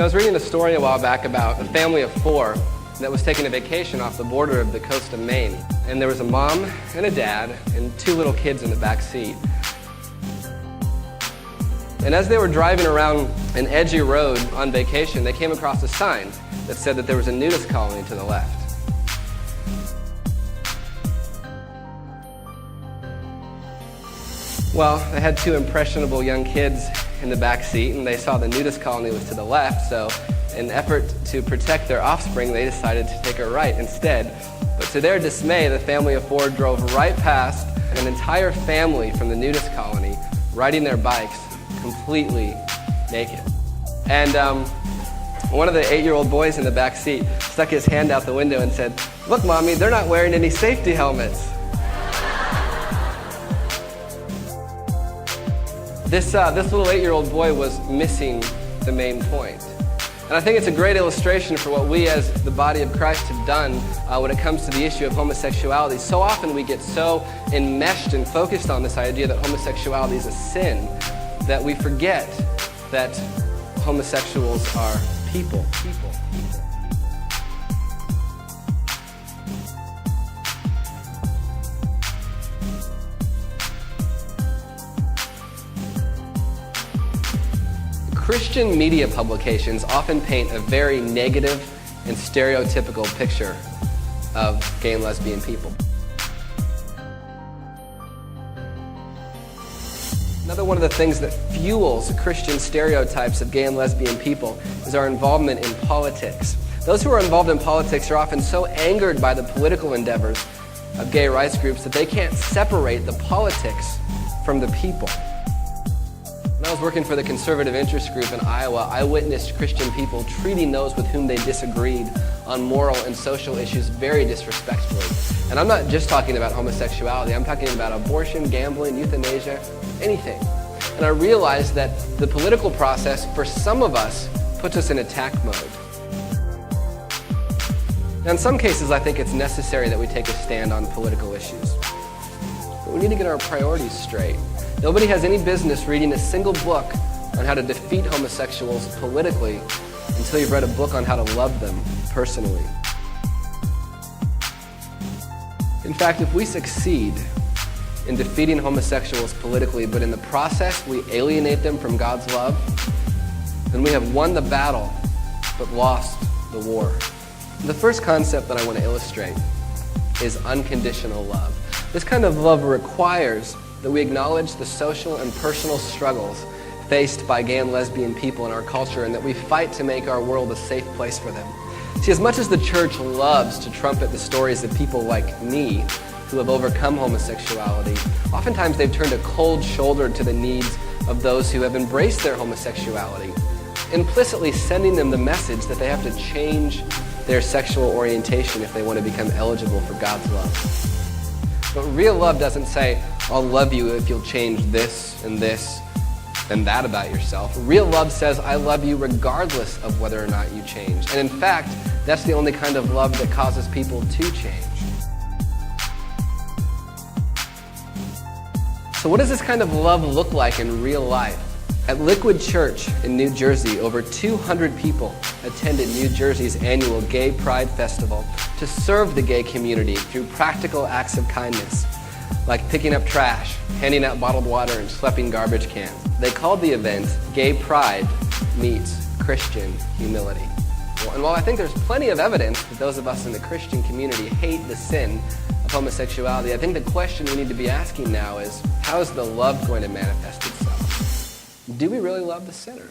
I was reading a story a while back about a family of 4 that was taking a vacation off the border of the coast of Maine. And there was a mom and a dad and 2 little kids in the back seat. And as they were driving around an edgy road on vacation, they came across a sign that said that there was a nudist colony to the left. Well, they had 2 impressionable young kids in the back seat, and they saw the nudist colony was to the left, so in an effort to protect their offspring, they decided to take a right instead. But to their dismay, the family of 4 drove right past an entire family from the nudist colony, riding their bikes completely naked. And one of the 8-year-old boys in the back seat stuck his hand out the window and said, "Look, Mommy, they're not wearing any safety helmets." This little 8-year-old boy was missing the main point. And I think it's a great illustration for what we as the body of Christ have done when it comes to the issue of homosexuality. So often we get so enmeshed and focused on this idea that homosexuality is a sin that we forget that homosexuals are people. Christian media publications often paint a very negative and stereotypical picture of gay and lesbian people. Another one of the things that fuels Christian stereotypes of gay and lesbian people is our involvement in politics. Those who are involved in politics are often so angered by the political endeavors of gay rights groups that they can't separate the politics from the people. When I was working for the conservative interest group in Iowa, I witnessed Christian people treating those with whom they disagreed on moral and social issues very disrespectfully. And I'm not just talking about homosexuality, I'm talking about abortion, gambling, euthanasia, anything. And I realized that the political process, for some of us, puts us in attack mode. Now, in some cases, I think it's necessary that we take a stand on political issues. But we need to get our priorities straight. Nobody has any business reading a single book on how to defeat homosexuals politically until you've read a book on how to love them personally. In fact, if we succeed in defeating homosexuals politically, but in the process we alienate them from God's love, then we have won the battle, but lost the war. The first concept that I want to illustrate is unconditional love. This kind of love requires that we acknowledge the social and personal struggles faced by gay and lesbian people in our culture, and that we fight to make our world a safe place for them. See, as much as the church loves to trumpet the stories of people like me who have overcome homosexuality, oftentimes they've turned a cold shoulder to the needs of those who have embraced their homosexuality, implicitly sending them the message that they have to change their sexual orientation if they want to become eligible for God's love. But real love doesn't say, "I'll love you if you'll change this and that about yourself." Real love says, "I love you regardless of whether or not you change." And in fact, that's the only kind of love that causes people to change. So what does this kind of love look like in real life? At Liquid Church in New Jersey, over 200 people attended New Jersey's annual Gay Pride Festival to serve the gay community through practical acts of kindness, like picking up trash, handing out bottled water, and schlepping garbage cans. They called the event Gay Pride Meets Christian Humility. And while I think there's plenty of evidence that those of us in the Christian community hate the sin of homosexuality, I think the question we need to be asking now is, how is the love going to manifest itself? Do we really love the sinner?